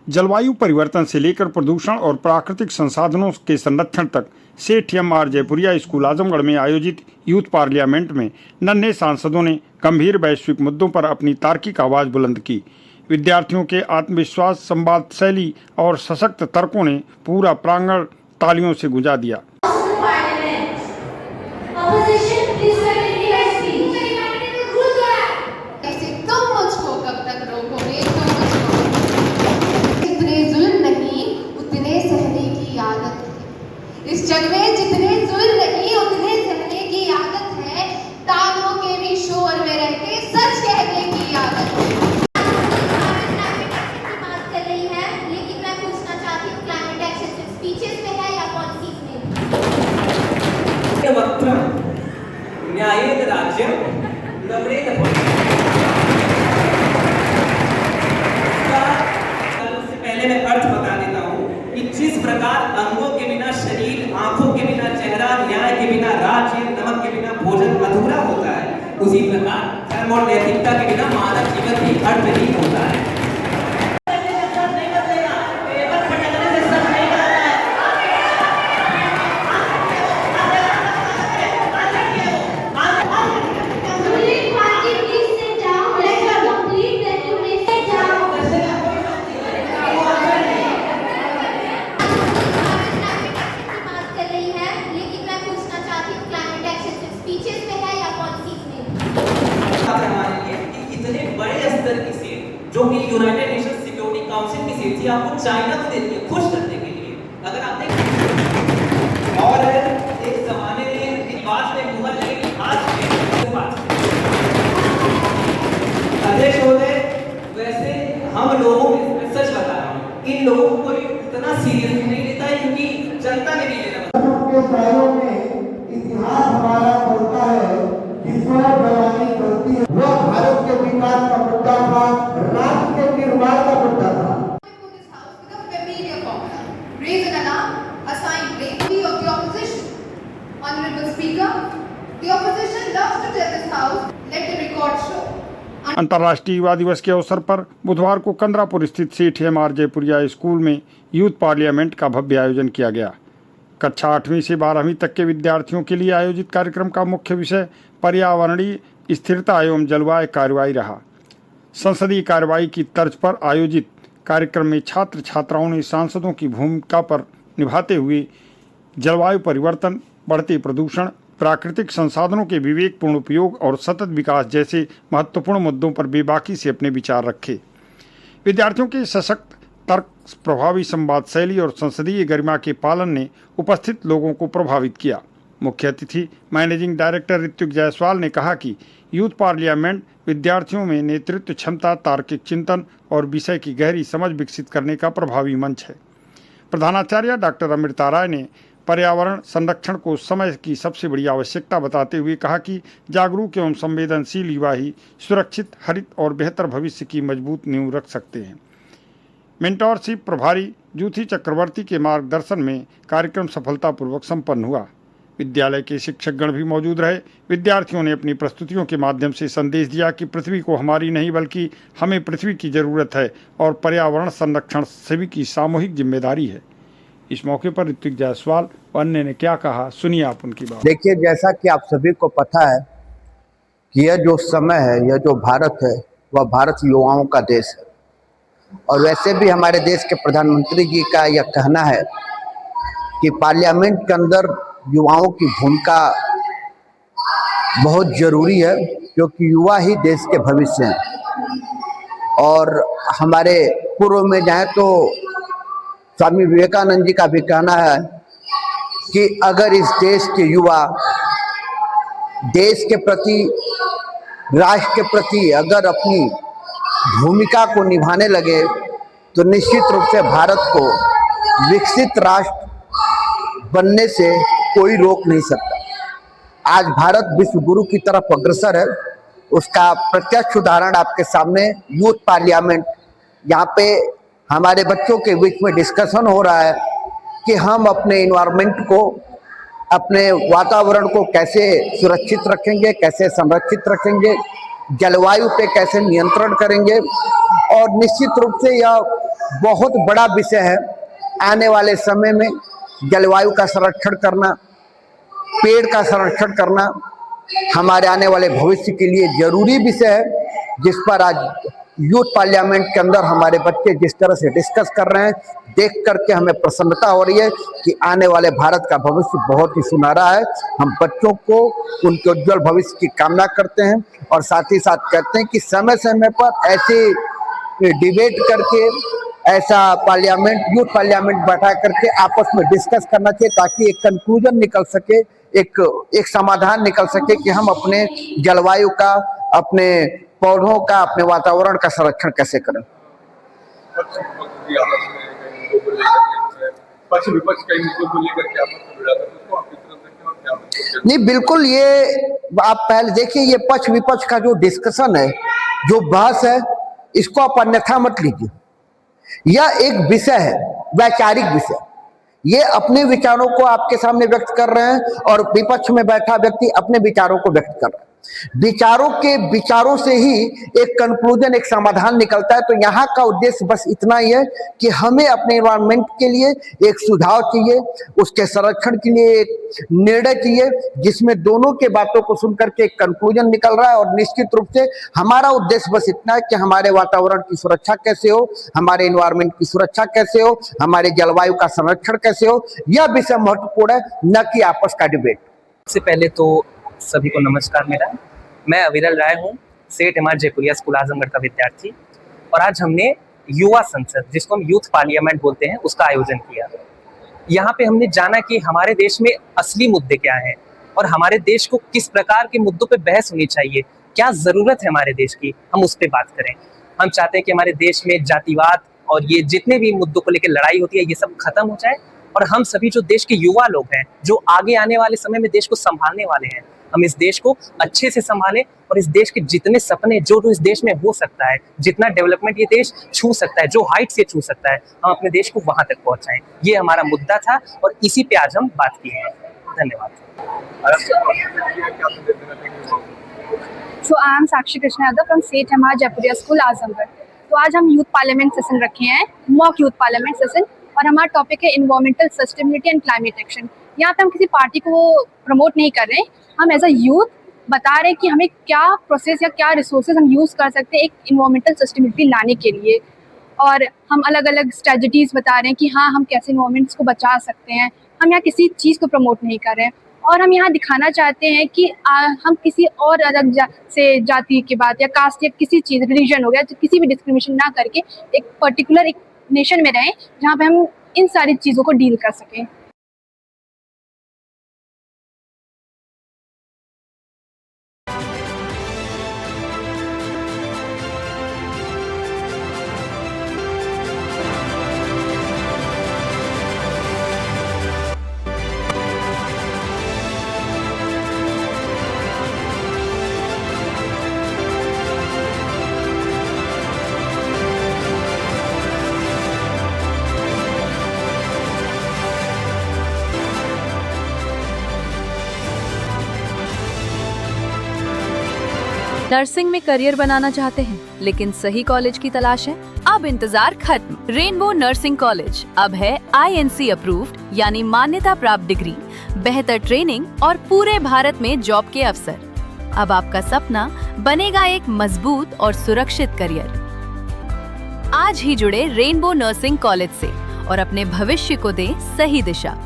जलवायु परिवर्तन से लेकर प्रदूषण और प्राकृतिक संसाधनों के संरक्षण तक सेठ एम.आर. जयपुरिया स्कूल आजमगढ़ में आयोजित यूथ पार्लियामेंट में नन्हे सांसदों ने गंभीर वैश्विक मुद्दों पर अपनी तार्किक आवाज बुलंद की। विद्यार्थियों के आत्मविश्वास, संवाद शैली और सशक्त तर्कों ने पूरा प्रांगण तालियों से गुंजा दिया। इस जग में जितने जुल्म नहीं उतने सहने की आदत है, तालों के भी शोर में रहते सच कहने की आदत है। बात कर रही है, लेकिन मैं पूछना चाहती हूँ क्लाइमेट एक्शन सिर्फ स्पीचेस में है या पॉलिसीज में? ये वक्त न्यायेन राज्यम नम्रेण उससे पहले मैं अर्थ बता देता हूँ कि जिस प्रकार अंगों के बिना शरीर, आंखों के बिना चेहरा, न्याय के बिना राज्य, नमक के बिना भोजन अधूरा होता है, उसी प्रकार धर्म और नैतिकता के बिना मानव जीवन भी अर्थहीन होता है। जो कि यूनाइटेड नेशंस सिक्योरिटी काउंसिल की सीट थी, आपको चाइना को देती है खुश करने के लिए। अगर आप देखें और एक जमाने में बात में मुहर लगेगी, आज आदेश हो गए, वैसे हम लोगों में सच बता रहा हूँ, इन लोगों को इतना सीरियसली नहीं लेता है क्योंकि जनता ने भी लेना। इतिहास हमारा बोलता है कि जवानी करती है, वह भारत के विकास का मुद्दा था, राष्ट्र के निर्माण का मुद्दा था। अंतर्राष्ट्रीय युवा दिवस के अवसर पर बुधवार को कंदरापुर स्थित सेठ एम.आर. जयपुरिया स्कूल में यूथ पार्लियामेंट का भव्य आयोजन किया गया। कक्षा 8वीं से 12वीं तक के विद्यार्थियों के लिए आयोजित कार्यक्रम का मुख्य विषय पर्यावरणीय स्थिरता एवं जलवायु कार्रवाई रहा। संसदीय कार्रवाई की तर्ज पर आयोजित कार्यक्रम में छात्र छात्राओं ने सांसदों की भूमिका पर निभाते हुए जलवायु परिवर्तन, बढ़ते प्रदूषण, प्राकृतिक संसाधनों के विवेकपूर्ण उपयोग और सतत विकास जैसे महत्वपूर्ण मुद्दों पर बेबाकी से अपने विचार रखे। विद्यार्थियों के सशक्त तर्क, प्रभावी संवाद शैली और संसदीय गरिमा के पालन ने उपस्थित लोगों को प्रभावित किया। मुख्य अतिथि मैनेजिंग डायरेक्टर ऋत्विक जायसवाल ने कहा कि यूथ पार्लियामेंट विद्यार्थियों में नेतृत्व क्षमता, तार्किक चिंतन और विषय की गहरी समझ विकसित करने का प्रभावी मंच है। प्रधानाचार्य डॉक्टर अमृता राय ने पर्यावरण संरक्षण को समय की सबसे बड़ी आवश्यकता बताते हुए कहा कि जागरूक एवं संवेदनशील युवा ही सुरक्षित, हरित और बेहतर भविष्य की मजबूत नींव रख सकते हैं। मेंटोरशिप प्रभारी ज्योति चक्रवर्ती के मार्गदर्शन में कार्यक्रम सफलतापूर्वक संपन्न हुआ। विद्यालय के शिक्षकगण भी मौजूद रहे। विद्यार्थियों ने अपनी प्रस्तुतियों के माध्यम से संदेश दिया कि पृथ्वी को हमारी नहीं बल्कि हमें पृथ्वी की जरूरत है और पर्यावरण संरक्षण सभी की सामूहिक जिम्मेदारी है। इस मौके पर ऋत्विक जायसवाल और अन्य ने क्या कहा, सुनिए आप उनकी बात। देखिए, जैसा कि आप सभी को पता है कि यह जो समय है, यह जो भारत है, वह भारत युवाओं का देश है। और वैसे भी हमारे देश के प्रधानमंत्री जी का यह कहना है कि पार्लियामेंट के अंदर युवाओं की भूमिका बहुत जरूरी है, क्योंकि युवा ही देश के भविष्य हैं। और हमारे पूर्व में जाए तो स्वामी विवेकानंद जी का भी कहना है कि अगर इस देश के युवा देश के प्रति, राष्ट्र के प्रति अगर अपनी भूमिका को निभाने लगे तो निश्चित रूप से भारत को विकसित राष्ट्र बनने से कोई रोक नहीं सकता। आज भारत विश्व गुरु की तरफ अग्रसर है, उसका प्रत्यक्ष उदाहरण आपके सामने यूथ पार्लियामेंट, यहाँ पे हमारे बच्चों के बीच में डिस्कशन हो रहा है कि हम अपने इन्वायरमेंट को, अपने वातावरण को कैसे सुरक्षित रखेंगे, कैसे संरक्षित रखेंगे, जलवायु पे कैसे नियंत्रण करेंगे। और निश्चित रूप से यह बहुत बड़ा विषय है। आने वाले समय में जलवायु का संरक्षण करना, पेड़ का संरक्षण करना हमारे आने वाले भविष्य के लिए जरूरी विषय है, जिस पर आज यूथ पार्लियामेंट के अंदर हमारे बच्चे जिस तरह से डिस्कस कर रहे हैं, देख करके हमें प्रसन्नता हो रही है कि आने वाले भारत का भविष्य बहुत ही सुनहरा है। हम बच्चों को उनके उज्जवल भविष्य की कामना करते हैं और साथ ही साथ कहते हैं कि समय समय पर ऐसे डिबेट करके, ऐसा पार्लियामेंट, यूथ पार्लियामेंट बैठा करके आपस में डिस्कस करना चाहिए, ताकि एक कंक्लूजन निकल सके, एक समाधान निकल सके कि हम अपने जलवायु का, अपने पौधों का, अपने वातावरण का संरक्षण कैसे करें। पक्ष विपक्ष कई मुद्दों को लेकर के आपस में भिड़ा था, तो आप किस तरह देखते हैं और क्या मतलब? नहीं, बिल्कुल, ये आप पहले देखिए, ये पक्ष विपक्ष का जो डिस्कशन है, जो बहस है, इसको आप अन्यथा मत लीजिए। यह एक विषय है, वैचारिक विषय। ये अपने विचारों को आपके सामने व्यक्त कर रहे हैं और विपक्ष में बैठा व्यक्ति अपने विचारों को व्यक्त कर रहा है। विचारों से ही एक कंक्लूजन, एक समाधान निकलता है। तो यहाँ का उद्देश्य बस इतना ही है कि हमें अपने एनवायरनमेंट के लिए एक सुझाव चाहिए, उसके संरक्षण के लिए एक निर्णय चाहिए, जिसमें दोनों के बातों को सुनकर के एक कंक्लूजन निकल रहा है। और निश्चित रूप से हमारा उद्देश्य बस इतना है कि हमारे वातावरण की सुरक्षा कैसे हो, हमारे एनवायरनमेंट की सुरक्षा कैसे हो, हमारे जलवायु का संरक्षण कैसे हो, यह विषय महत्वपूर्ण है, न कि आपस का डिबेट। सबसे पहले तो सभी को नमस्कार। मैं अविरल राय हूँ, सेठ एमआर जयपुरिया स्कूल आजमगढ़ का विद्यार्थी। और आज हमने युवा संसद, जिसको हम यूथ पार्लियामेंट बोलते हैं, उसका आयोजन किया। यहाँ पे हमने जाना कि हमारे देश में असली मुद्दे क्या हैं और हमारे देश को किस प्रकार के मुद्दों पे बहस होनी चाहिए, क्या ज़रूरत है हमारे देश की, हम उस पर बात करें। हम चाहते हैं कि हमारे देश में जातिवाद और ये जितने भी मुद्दों को लेकर लड़ाई होती है, ये सब खत्म हो जाए और हम सभी जो देश के युवा लोग हैं, जो आगे आने वाले समय में देश को संभालने वाले हैं, हम इस देश को अच्छे से संभालें और इस देश के जितने सपने जो इस देश में हो सकता है, जितना डेवलपमेंट ये देश छू सकता है, जो हाइट से छू सकता है, हम अपने देश को वहां तक पहुंचाएं। ये हमारा मुद्दा था और इसी पे आज हम बात की है। धन्यवाद। So I am Sakshi Krishna Yadav from Seth MR Jaipuria School Azamgarh। तो आज हम यूथ पार्लियामेंट सेशन रखे हैं, मॉक यूथ पार्लियामेंट सेशन, और हमारा टॉपिक है environmental sustainability and climate action. यहाँ पे हम किसी पार्टी को प्रमोट नहीं कर रहे हैं, हम एज अ यूथ बता रहे हैं कि हमें क्या प्रोसेस या क्या रिसोर्सेज हम यूज़ कर सकते हैं एक इन्वायरमेंटल सस्टेनेबिलिटी लाने के लिए। और हम अलग अलग स्ट्रेटजीज बता रहे हैं कि हाँ, हम कैसे इन्वायरमेंट्स को बचा सकते हैं। हम यहाँ किसी चीज़ को प्रमोट नहीं कर रहे हैं और हम यहाँ दिखाना चाहते हैं कि हम किसी और अलग जाति की बात या कास्ट या किसी चीज़, रिलीजन हो गया, तो किसी भी डिस्क्रिमिनेशन ना करके एक पर्टिकुलर एक नेशन में रहें जहाँ पे हम इन सारी चीज़ों को डील कर सकें। नर्सिंग में करियर बनाना चाहते हैं लेकिन सही कॉलेज की तलाश है? अब इंतजार खत्म। रेनबो नर्सिंग कॉलेज अब है INC अप्रूव्ड, यानी मान्यता प्राप्त डिग्री, बेहतर ट्रेनिंग और पूरे भारत में जॉब के अवसर। अब आपका सपना बनेगा एक मजबूत और सुरक्षित करियर। आज ही जुड़े रेनबो नर्सिंग कॉलेज से और अपने भविष्य को दें सही दिशा।